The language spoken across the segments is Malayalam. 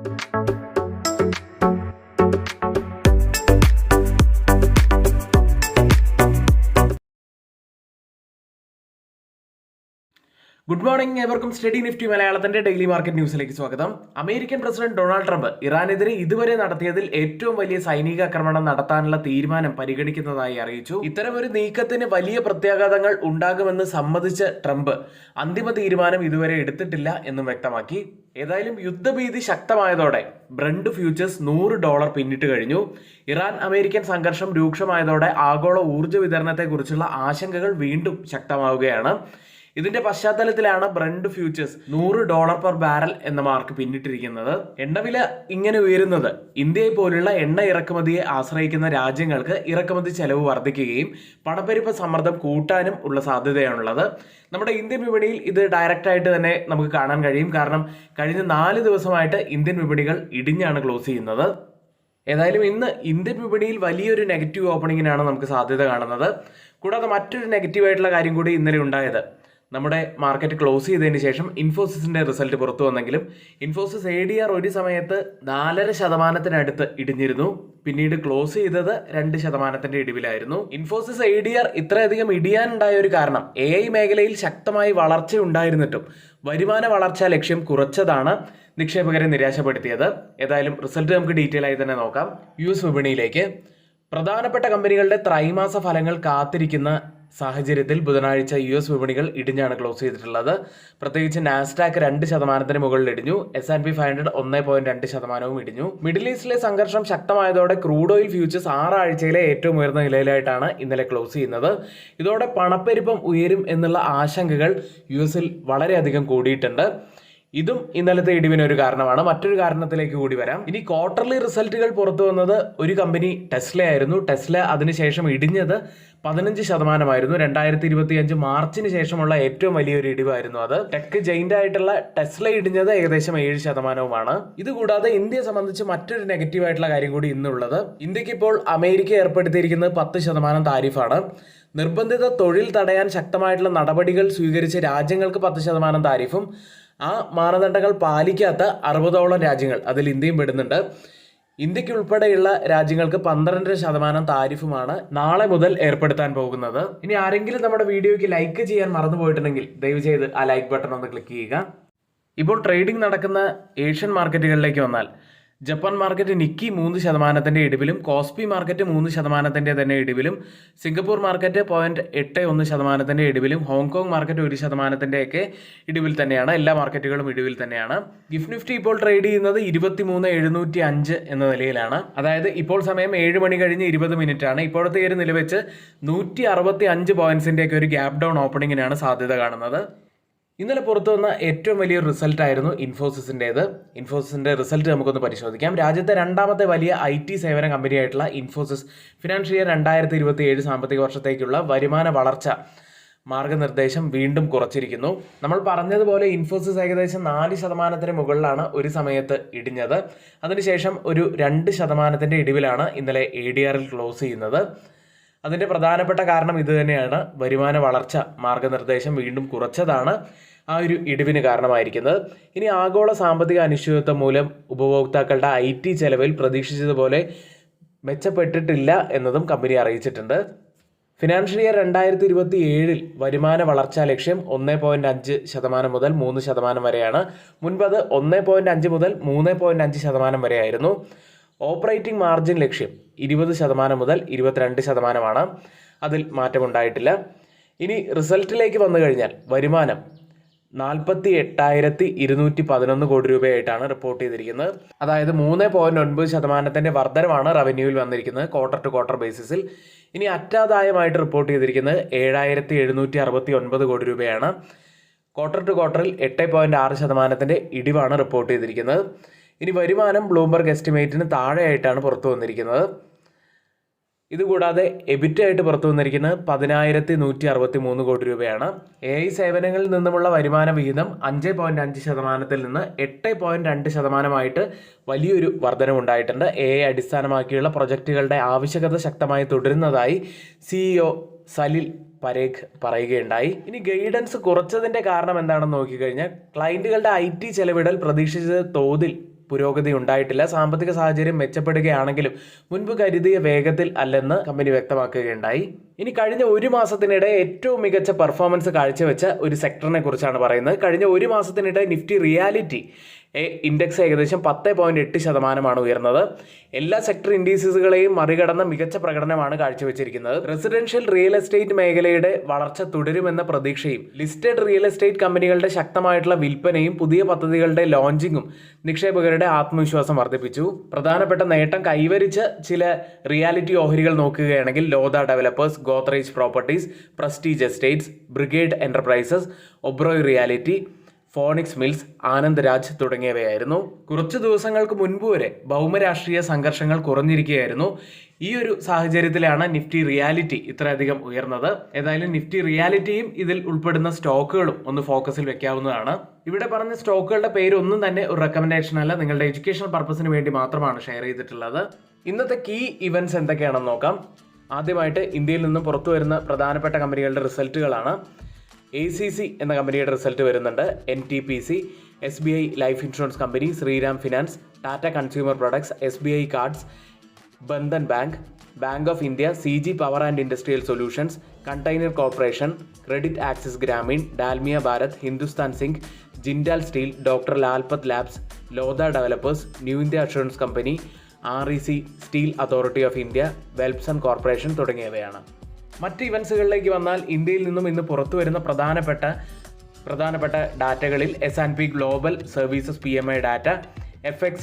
ഗുഡ് മോർണിംഗ്, ഏവർക്കും സ്റ്റഡി നിഫ്റ്റി മലയാളത്തിന്റെ ഡെയിലി മാർക്കറ്റ് ന്യൂസിലേക്ക് സ്വാഗതം. അമേരിക്കൻ പ്രസിഡന്റ് ഡൊണാൾഡ് ട്രംപ് ഇറാനെതിരെ ഇതുവരെ നടത്തിയതിൽ ഏറ്റവും വലിയ സൈനിക ആക്രമണം നടത്താനുള്ള തീരുമാനം പരിഗണിക്കുന്നതായി അറിയിച്ചു. ഇത്തരം ഒരു നീക്കത്തിന് വലിയ പ്രത്യാഘാതങ്ങൾ ഉണ്ടാകുമെന്ന് സമ്മതിച്ച ട്രംപ് അന്തിമ തീരുമാനം ഇതുവരെ എടുത്തിട്ടില്ല എന്നും വ്യക്തമാക്കി. ഏതായാലും യുദ്ധഭീതി ശക്തമായതോടെ ബ്രണ്ട് ഫ്യൂച്ചേഴ്സ് $100 പിന്നിട്ട് കഴിഞ്ഞു. ഇറാൻ അമേരിക്കൻ സംഘർഷം രൂക്ഷമായതോടെ ആഗോള ഊർജ്ജ വിതരണത്തെക്കുറിച്ചുള്ള ആശങ്കകൾ വീണ്ടും ശക്തമാവുകയാണ്. ഇതിന്റെ പശ്ചാത്തലത്തിലാണ് ബ്രണ്ട് ഫ്യൂച്ചേഴ്സ് $100 പെർ ബാരൽ എന്ന മാർക്ക് പിന്നിട്ടിരിക്കുന്നത്. എണ്ണവില ഇങ്ങനെ ഉയരുന്നത് ഇന്ത്യയെ പോലുള്ള എണ്ണ ഇറക്കുമതിയെ ആശ്രയിക്കുന്ന രാജ്യങ്ങൾക്ക് ഇറക്കുമതി ചെലവ് വർദ്ധിക്കുകയും പണപ്പെരുപ്പ സമ്മർദ്ദം കൂട്ടാനും ഉള്ള സാധ്യതയാണുള്ളത്. നമ്മുടെ ഇന്ത്യൻ വിപണിയിൽ ഇത് ഡയറക്റ്റ് ആയിട്ട് തന്നെ നമുക്ക് കാണാൻ കഴിയും. കാരണം കഴിഞ്ഞ 4 ദിവസമായിട്ട് ഇന്ത്യൻ വിപണികൾ ഇടിഞ്ഞാണ് ക്ലോസ് ചെയ്യുന്നത്. ഏതായാലും ഇന്ന് ഇന്ത്യൻ വിപണിയിൽ വലിയൊരു നെഗറ്റീവ് ഓപ്പണിങ്ങിനാണ് നമുക്ക് സാധ്യത കാണുന്നത്. കൂടാതെ മറ്റൊരു നെഗറ്റീവായിട്ടുള്ള കാര്യം കൂടി ഇന്നലെ ഉണ്ടായത്, നമ്മുടെ മാർക്കറ്റ് ക്ലോസ് ചെയ്തതിന് ശേഷം ഇൻഫോസിസിന്റെ റിസൾട്ട് പുറത്തു വന്നെങ്കിലും ഇൻഫോസിസ് ADR ഒരു സമയത്ത് 4.5% ഇടിഞ്ഞിരുന്നു. പിന്നീട് ക്ലോസ് ചെയ്തത് 2% ഇടിവിലായിരുന്നു. ഇൻഫോസിസ് ADR ഇത്രയധികം ഇടിയാനുണ്ടായ ഒരു കാരണം AI മേഖലയിൽ ശക്തമായി വളർച്ച ഉണ്ടായിരുന്നിട്ടും വരുമാന വളർച്ചാ ലക്ഷ്യം കുറച്ചതാണ് നിക്ഷേപകരെ നിരാശപ്പെടുത്തിയത്. ഏതായാലും റിസൾട്ട് നമുക്ക് ഡീറ്റെയിൽ ആയി തന്നെ നോക്കാം. US വിപണിയിലേക്ക് പ്രധാനപ്പെട്ട കമ്പനികളുടെ ത്രൈമാസ ഫലങ്ങൾ കാത്തിരിക്കുന്ന സാഹചര്യത്തിൽ ബുധനാഴ്ച US വിപണികൾ ഇടിഞ്ഞാണ് ക്ലോസ് ചെയ്തിട്ടുള്ളത്. പ്രത്യേകിച്ച് നാസ്ഡാക്ക് 2% മുകളിൽ ഇടിഞ്ഞു. S&P 500 1.2% ഇടിഞ്ഞു. മിഡിൽ ഈസ്റ്റിലെ സംഘർഷം ശക്തമായതോടെ ക്രൂഡ് ഓയിൽ ഫ്യൂച്ചേഴ്സ് 6 ആഴ്ചയിലെ ഏറ്റവും ഉയർന്ന നിലയിലായിട്ടാണ് ഇന്നലെ ക്ലോസ് ചെയ്യുന്നത്. ഇതോടെ പണപ്പെരുപ്പം ഉയരും എന്നുള്ള ആശങ്കകൾ US-ൽ വളരെയധികം കൂടിയിട്ടുണ്ട്. ഇതും ഇന്നലത്തെ ഇടിവിന് ഒരു കാരണമാണ്. മറ്റൊരു കാരണത്തിലേക്ക് കൂടി വരാം. ഇനി ക്വാർട്ടർലി റിസൾട്ടുകൾ പുറത്തു വന്നത് ഒരു കമ്പനി ടെസ്ല ആയിരുന്നു. ടെസ്ല അതിനുശേഷം ഇടിഞ്ഞത് 15%. 2025 മാർച്ചിന് ശേഷമുള്ള ഏറ്റവും വലിയൊരു ഇടിവായിരുന്നു അത്. ടെക് ജെയിന്റ് ആയിട്ടുള്ള ടെസ്ല ഇടിഞ്ഞത് ഏകദേശം 7%. ഇതുകൂടാതെ ഇന്ത്യയെ സംബന്ധിച്ച് മറ്റൊരു നെഗറ്റീവ് ആയിട്ടുള്ള കാര്യം കൂടി ഇന്നുള്ളത്, ഇന്ത്യക്ക് ഇപ്പോൾ അമേരിക്ക ഏർപ്പെടുത്തിയിരിക്കുന്നത് 10% താരിഫാണ്. നിർബന്ധിത തൊഴിൽ തടയാൻ ശക്തമായിട്ടുള്ള നടപടികൾ സ്വീകരിച്ച രാജ്യങ്ങൾക്ക് 10% താരിഫും ആ മാനദണ്ഡങ്ങൾ പാലിക്കാത്ത 60ഓളം രാജ്യങ്ങൾ, അതിൽ ഇന്ത്യയും പെടുന്നുണ്ട്, ഇന്ത്യക്ക് ഉൾപ്പെടെയുള്ള രാജ്യങ്ങൾക്ക് 12% താരിഫുമാണ് നാളെ മുതൽ ഏർപ്പെടുത്താൻ പോകുന്നത്. ഇനി ആരെങ്കിലും നമ്മുടെ വീഡിയോയ്ക്ക് ലൈക്ക് ചെയ്യാൻ മറന്നു പോയിട്ടുണ്ടെങ്കിൽ ദയവ് ചെയ്ത് ആ ലൈക്ക് ബട്ടൺ ഒന്ന് ക്ലിക്ക് ചെയ്യുക. ഇപ്പോൾ ട്രേഡിംഗ് നടക്കുന്ന ഏഷ്യൻ മാർക്കറ്റുകളിലേക്ക് വന്നാൽ ജപ്പാൻ മാർക്കറ്റ് നിക്കി 3% ഇടിവിലും, കോസ്പി മാർക്കറ്റ് 3% തന്നെ ഇടിവിലും, സിംഗപ്പൂർ മാർക്കറ്റ് 0.81% ഇടിവിലും, ഹോങ്കോങ് മാർക്കറ്റ് 1% ഇടിവിൽ തന്നെയാണ്. എല്ലാ മാർക്കറ്റുകളും ഇടിവിൽ തന്നെയാണ്. ഗിഫ്റ്റ് നിഫ്റ്റി ഇപ്പോൾ ട്രേഡ് ചെയ്യുന്നത് 23,705 എന്ന നിലയിലാണ്. അതായത് ഇപ്പോൾ സമയം 7 മണി കഴിഞ്ഞ് 20 മിനിറ്റ് ആണ്. ഇപ്പോഴത്തെ ഒരു നില വെച്ച് 165 പോയിന്റ്സിന്റെ ഒക്കെ ഒരു ഗ്യാപ് ഡൗൺ ഓപ്പണിങ്ങിനാണ് സാധ്യത കാണുന്നത്. ഇന്നലെ പുറത്തു വന്ന ഏറ്റവും വലിയൊരു റിസൾട്ട് ആയിരുന്നു ഇൻഫോസിസിൻ്റേത്. ഇൻഫോസിസിന്റെ റിസൾട്ട് നമുക്കൊന്ന് പരിശോധിക്കാം. രാജ്യത്തെ രണ്ടാമത്തെ വലിയ IT സേവന കമ്പനിയായിട്ടുള്ള ഇൻഫോസിസ് ഫിനാൻഷ്യൽ ഇയർ 2027 സാമ്പത്തിക വർഷത്തേക്കുള്ള വരുമാന വളർച്ച മാർഗനിർദ്ദേശം വീണ്ടും കുറച്ചിരിക്കുന്നു. നമ്മൾ പറഞ്ഞതുപോലെ ഇൻഫോസിസ് ഏകദേശം 4% മുകളിലാണ് ഒരു സമയത്ത് ഇടിഞ്ഞത്. അതിനുശേഷം ഒരു 2% ഇടിവിലാണ് ഇന്നലെ ADR-ൽ ക്ലോസ് ചെയ്യുന്നത്. അതിൻ്റെ പ്രധാനപ്പെട്ട കാരണം ഇത് തന്നെയാണ്. വരുമാന വളർച്ച മാർഗനിർദ്ദേശം വീണ്ടും കുറച്ചതാണ് ആ ഒരു ഇടിവിന് കാരണമായിരിക്കുന്നത്. ഇനി ആഗോള സാമ്പത്തിക അനിശ്ചിതത്വം മൂലം ഉപഭോക്താക്കളുടെ IT ചെലവിൽ പ്രതീക്ഷിച്ചതുപോലെ മെച്ചപ്പെട്ടിട്ടില്ല എന്നതും കമ്പനി അറിയിച്ചിട്ടുണ്ട്. ഫിനാൻഷ്യൽ ഇയർ 2027 വരുമാന വളർച്ചാ ലക്ഷ്യം 1.5% മുതൽ 3% വരെയാണ്. മുൻപത് 1.5 മുതൽ 3.5% വരെയായിരുന്നു. ഓപ്പറേറ്റിംഗ് മാർജിൻ ലക്ഷ്യം 20% മുതൽ 22%. അതിൽ മാറ്റമുണ്ടായിട്ടില്ല. ഇനി റിസൾട്ടിലേക്ക് വന്നു കഴിഞ്ഞാൽ വരുമാനം 48,211 കോടി രൂപയായിട്ടാണ് റിപ്പോർട്ട് ചെയ്തിരിക്കുന്നത്. അതായത് 3.9% വർധനമാണ് റവന്യൂവിൽ വന്നിരിക്കുന്നത് ക്വാർട്ടർ ടു ക്വാർട്ടർ ബേസിസിൽ. ഇനി അറ്റാദായമായിട്ട് റിപ്പോർട്ട് ചെയ്തിരിക്കുന്നത് 7,769 കോടി രൂപയാണ്. ക്വാർട്ടർ ടു ക്വാർട്ടറിൽ 8.6% ഇടിവാണ് റിപ്പോർട്ട് ചെയ്തിരിക്കുന്നത്. ഇനി വരുമാനം ബ്ലൂംബർഗ് എസ്റ്റിമേറ്റിന് താഴെയായിട്ടാണ് പുറത്തു വന്നിരിക്കുന്നത്. ഇതുകൂടാതെ എബിറ്റ് ആയിട്ട് പുറത്തു വന്നിരിക്കുന്നത് 10,163 കോടി രൂപയാണ്. AI സേവനങ്ങളിൽ നിന്നുമുള്ള വരുമാന വിഹിതം 5.5% നിന്ന് 8.2% വലിയൊരു വർധനവുണ്ടായിട്ടുണ്ട്. AI അടിസ്ഥാനമാക്കിയുള്ള പ്രൊജക്റ്റുകളുടെ ആവശ്യകത ശക്തമായി തുടരുന്നതായി CEO സലിൽ പരേഖ് പറയുകയുണ്ടായി. ഇനി ഗൈഡൻസ് കുറച്ചതിന്റെ കാരണം എന്താണെന്ന് നോക്കിക്കഴിഞ്ഞാൽ ക്ലയന്റുകളുടെ IT ചെലവിടൽ പ്രതീക്ഷിച്ച തോതിൽ പുരോഗതി ഉണ്ടായിട്ടില്ല. സാമ്പത്തിക സാഹചര്യം മെച്ചപ്പെടുകയാണെങ്കിലും മുൻപ് കരുതിയ വേഗത്തിൽ അല്ലെന്ന് കമ്പനി വ്യക്തമാക്കുകയുണ്ടായി. ഇനി കഴിഞ്ഞ ഒരു മാസത്തിനിടെ ഏറ്റവും മികച്ച പെർഫോമൻസ് കാഴ്ചവെച്ച ഒരു സെക്ടറിനെ കുറിച്ചാണ് പറയുന്നത്. കഴിഞ്ഞ ഒരു മാസത്തിനിടെ നിഫ്റ്റി റിയാലിറ്റി ഇൻഡെക്സ് ഏകദേശം 10.8% ഉയർന്നത്. എല്ലാ സെക്ടർ ഇൻഡീസസുകളെയും മറികടന്ന മികച്ച പ്രകടനമാണ് കാഴ്ചവെച്ചിരിക്കുന്നത്. റെസിഡൻഷ്യൽ റിയൽ എസ്റ്റേറ്റ് മേഖലയുടെ വളർച്ച തുടരുമെന്ന പ്രതീക്ഷയും ലിസ്റ്റഡ് റിയൽ എസ്റ്റേറ്റ് കമ്പനികളുടെ ശക്തമായിട്ടുള്ള വിൽപ്പനയും പുതിയ പദ്ധതികളുടെ ലോഞ്ചിങ്ങും നിക്ഷേപകരുടെ ആത്മവിശ്വാസം വർദ്ധിപ്പിച്ചു. പ്രധാനപ്പെട്ട നേട്ടം കൈവരിച്ച ചില റിയാലിറ്റി ഓഹരികൾ നോക്കുകയാണെങ്കിൽ Lodha Developers, Godrej Properties, Prestige Estates, Brigade Enterprises, Oberoi Reality, Phoenix Mills, Anand Raj തുടങ്ങിയവയായിരുന്നു. കുറച്ചു ദിവസങ്ങൾക്ക് മുൻപ് വരെ ഭൗമരാഷ്ട്രീയ സംഘർഷങ്ങൾ കുറഞ്ഞിരിക്കുകയായിരുന്നു. ഈ ഒരു സാഹചര്യത്തിലാണ് നിഫ്റ്റി റിയാലിറ്റി ഇത്രയധികം ഉയർന്നത്. ഏതായാലും നിഫ്റ്റി റിയാലിറ്റിയും ഇതിൽ ഉൾപ്പെടുന്ന സ്റ്റോക്കുകളും ഒന്ന് ഫോക്കസിൽ വെക്കാവുന്നതാണ്. ഇവിടെ പറഞ്ഞ സ്റ്റോക്കുകളുടെ പേരൊന്നും തന്നെ ഒരു റെക്കമെൻഡേഷൻ അല്ല, നിങ്ങളുടെ എഡ്യൂക്കേഷണൽ പർപ്പസിന് വേണ്ടി മാത്രമാണ് ഷെയർ ചെയ്തിട്ടുള്ളത്. ഇന്നത്തെ കീ ഇവന്റ്സ് എന്തൊക്കെയാണെന്ന് നോക്കാം. ആദ്യമായിട്ട് ഇന്ത്യയിൽ നിന്നും പുറത്തു വരുന്ന പ്രധാനപ്പെട്ട കമ്പനികളുടെ റിസൾട്ടുകളാണ്. ACC എന്ന കമ്പനിയുടെ റിസൾട്ട് വരുന്നുണ്ട്. NTPC, SBI life insurance company, Shriram finance, Tata consumer products, SBI cards, Bandhan bank, bank of India, CG power and industrial solutions, container corporation, credit access Grameen, Dalmia Bharat, Hindustan zinc, Jindal steel, doctor Lalpath labs, Lodha developers, new India assurance company, REC steel authority of India, Welspun corporation തുടങ്ങിയവയാണ്. മറ്റ് ഇവൻസുകളിലേക്ക് വന്നാൽ ഇന്ത്യയിൽ നിന്നും ഇന്ന് പുറത്തു വരുന്ന പ്രധാനപ്പെട്ട ഡാറ്റകളിൽ S&P global services PMI data, FX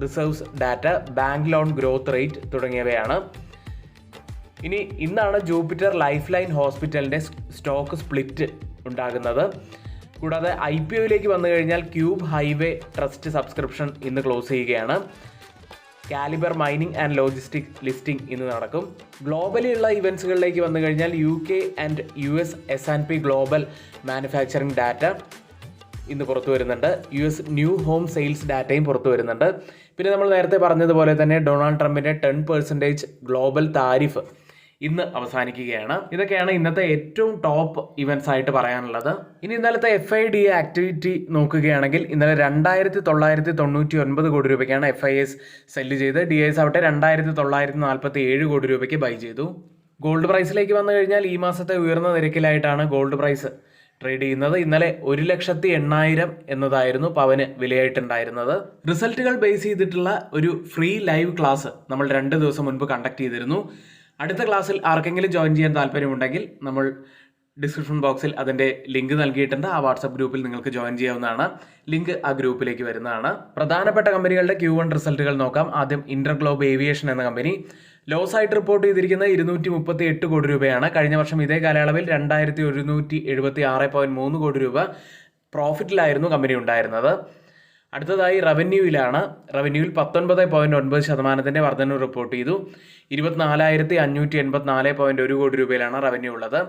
reserves data, bank loan growth rate തുടങ്ങിയവയാണ്. ഇനി ഇന്നാണ് ജൂപ്പിറ്റർ ലൈഫ് ലൈൻ ഹോസ്പിറ്റലിൻ്റെ സ്റ്റോക്ക് സ്പ്ലിറ്റ് ഉണ്ടാകുന്നത്. കൂടാതെ IPOയിലേക്ക് വന്നു കഴിഞ്ഞാൽ ക്യൂബ് ഹൈവേ ട്രസ്റ്റ് സബ്സ്ക്രിപ്ഷൻ ഇന്ന് ക്ലോസ് ചെയ്യുകയാണ്. Caliber mining and logistic listing ഇന്ന് നടക്കും. ഗ്ലോബലി ഉള്ള ഇവൻസുകളിലേക്ക് വന്നു കഴിഞ്ഞാൽ UK and US S&P global manufacturing data ഇന്ന് പുറത്തു വരുന്നുണ്ട്. US ന്യൂ ഹോം സെയിൽസ് ഡാറ്റയും പുറത്തു വരുന്നുണ്ട്. പിന്നെ നമ്മൾ നേരത്തെ പറഞ്ഞതുപോലെ തന്നെ ഡൊണാൾഡ് ട്രംപിൻ്റെ 10% ഗ്ലോബൽ താരിഫ് ഇന്ന് അവസാനിക്കുകയാണ്. ഇതൊക്കെയാണ് ഇന്നത്തെ ഏറ്റവും ടോപ്പ് ഇവൻറ്റ്സ് ആയിട്ട് പറയാനുള്ളത്. ഇനി ഇന്നലത്തെ FIDA ആക്ടിവിറ്റി നോക്കുകയാണെങ്കിൽ ഇന്നലെ 2999 കോടി രൂപയ്ക്കാണ് FIS സെല്ല് ചെയ്ത്. DIs ആവട്ടെ 2947 കോടി രൂപയ്ക്ക് ബൈ ചെയ്തു. ഗോൾഡ് പ്രൈസിലേക്ക് വന്നു കഴിഞ്ഞാൽ ഈ മാസത്തെ ഉയർന്ന നിരക്കിലായിട്ടാണ് ഗോൾഡ് പ്രൈസ് ട്രേഡ് ചെയ്യുന്നത്. ഇന്നലെ 1,80,000 എന്നതായിരുന്നു പവന് വിലയായിട്ടുണ്ടായിരുന്നത്. റിസൾട്ടുകൾ ബേസ് ചെയ്തിട്ടുള്ള ഒരു ഫ്രീ ലൈവ് ക്ലാസ് നമ്മൾ 2 ദിവസം മുൻപ് കണ്ടക്ട് ചെയ്തിരുന്നു. അടുത്ത ക്ലാസ്സിൽ ആർക്കെങ്കിലും ജോയിൻ ചെയ്യാൻ താല്പര്യമുണ്ടെങ്കിൽ നമ്മൾ ഡിസ്ക്രിപ്ഷൻ ബോക്സിൽ അതിൻ്റെ ലിങ്ക് നൽകിയിട്ടുണ്ട്. ആ വാട്സപ്പ് ഗ്രൂപ്പിൽ നിങ്ങൾക്ക് ജോയിൻ ചെയ്യാവുന്നതാണ്. ലിങ്ക് ആ ഗ്രൂപ്പിലേക്ക് വരുന്നതാണ്. പ്രധാനപ്പെട്ട കമ്പനികളുടെ Q1 റിസൾട്ടുകൾ നോക്കാം. ആദ്യം ഇന്റർഗ്ലോബ് ഏവിയേഷൻ എന്ന കമ്പനി ലോസ് ആയിട്ട് റിപ്പോർട്ട് ചെയ്തിരിക്കുന്നത് 238 കോടി രൂപയാണ്. കഴിഞ്ഞ വർഷം ഇതേ കാലയളവിൽ 2176.3 കോടി രൂപ പ്രോഫിറ്റിലായിരുന്നു കമ്പനി ഉണ്ടായിരുന്നത്. അടുത്തതായി റവന്യൂവിൽ 19.9% വർധന റിപ്പോർട്ട് ചെയ്തു. 24,584.1 കോടി രൂപയിലാണ് റവന്യൂ ഉള്ളത്.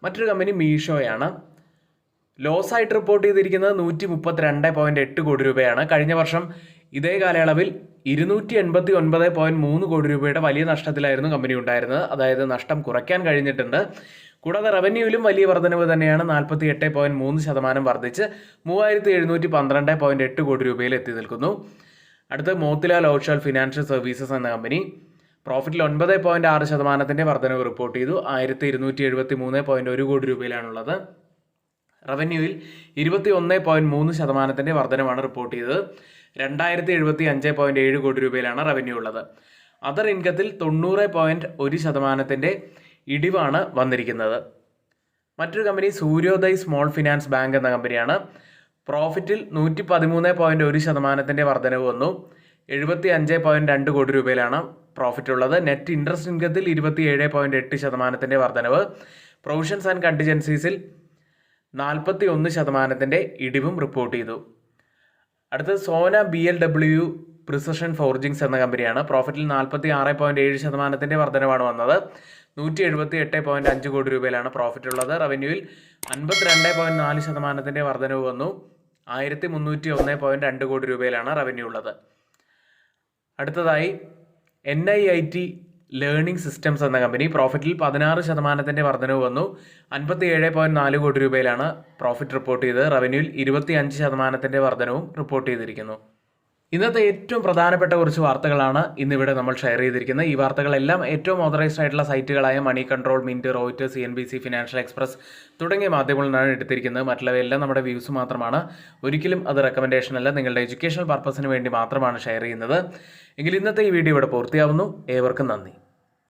മറ്റൊരു കമ്പനി മീഷോയാണ്. ലോസ് ആയിട്ട് റിപ്പോർട്ട് ചെയ്തിരിക്കുന്നത് 132.8 കോടി രൂപയാണ്. കഴിഞ്ഞ വർഷം ഇതേ കാലയളവിൽ 289.3 കോടി രൂപയുടെ വലിയ നഷ്ടത്തിലായിരുന്നു കമ്പനി ഉണ്ടായിരുന്നത്. അതായത് നഷ്ടം കുറയ്ക്കാൻ കഴിഞ്ഞിട്ടുണ്ട്. കൂടാതെ റവന്യൂവിലും വലിയ വർധനവ് തന്നെയാണ്. 48.3% വർദ്ധിച്ച് 3,712.8 കോടി രൂപയിൽ എത്തി നിൽക്കുന്നു. അടുത്ത മോത്തിലാൽ ഓസ്വാൾ ഫിനാൻഷ്യൽ സർവീസസ് എന്ന കമ്പനി പ്രോഫിറ്റിൽ 9.6% വർധനവ് റിപ്പോർട്ട് ചെയ്തു. 1,273.1 കോടി രൂപയിലാണുള്ളത്. റവന്യൂവിൽ 21.3% വർധനമാണ് റിപ്പോർട്ട് ചെയ്തത്. 2,075.7 കോടി രൂപയിലാണ് റവന്യൂ ഉള്ളത്. അതർ ഇൻകത്തിൽ 90.1% ഇടിവാണ് വന്നിരിക്കുന്നത്. മറ്റൊരു company Suryoday small finance bank എന്ന കമ്പനിയാണ്. പ്രോഫിറ്റിൽ 113.1% വർധനവ് വന്നു. 75.2 കോടി രൂപയിലാണ് പ്രോഫിറ്റ് ഉള്ളത്. നെറ്റ് ഇൻട്രസ്റ്റ് ഇൻകത്തിൽ 27.8% വർധനവ്. പ്രൊവിഷൻസ് ആൻഡ് കണ്ടിജൻസീസിൽ 41% ഇടിവും റിപ്പോർട്ട് ചെയ്തു. അടുത്തത് സോന BLW പ്രിസിഷൻ ഫോർജിങ്സ് എന്ന കമ്പനിയാണ്. പ്രോഫിറ്റിൽ 46.7% വർധനവാണ് വന്നത്. 178.5 കോടി രൂപയിലാണ് പ്രോഫിറ്റ് ഉള്ളത്. റവന്യൂവിൽ 52.4% വർധനവ് വന്നു. 1,301.2 കോടി രൂപയിലാണ് റവന്യൂ ഉള്ളത്. അടുത്തതായി NIIT ലേണിംഗ് സിസ്റ്റംസ് എന്ന കമ്പനി പ്രോഫിറ്റിൽ 16% വർധനവ് വന്നു. 57.4 കോടി രൂപയിലാണ് പ്രോഫിറ്റ് റിപ്പോർട്ട് ചെയ്തത്. റവന്യൂവിൽ 25% വർധനവും റിപ്പോർട്ട് ചെയ്തിരിക്കുന്നു. ഇന്നത്തെ ഏറ്റവും പ്രധാനപ്പെട്ട കുറച്ച് വാർത്തകളാണ് ഇന്നിവിടെ നമ്മൾ ഷെയർ ചെയ്തിരിക്കുന്നത്. ഈ വാർത്തകളെല്ലാം ഏറ്റവും ഓതറൈസ്ഡ് ആയിട്ടുള്ള സൈറ്റുകളായ Moneycontrol, Mint, Reuters, CNBC, Financial Express തുടങ്ങിയ മാധ്യമങ്ങളിൽ നിന്നാണ് എടുത്തിരിക്കുന്നത്. മറ്റുള്ളവയെല്ലാം നമ്മുടെ വ്യൂസ് മാത്രമാണ്. ഒരിക്കലും അത് റെക്കമെൻഡേഷൻ അല്ല, നിങ്ങളുടെ എഡ്യൂക്കേഷണൽ പർപ്പസിന് വേണ്ടി മാത്രമാണ് ഷെയർ ചെയ്യുന്നത്. എങ്കിൽ ഇന്നത്തെ ഈ വീഡിയോ ഇവിടെ പൂർത്തിയാവുന്നു. ഏവർക്കും നന്ദി.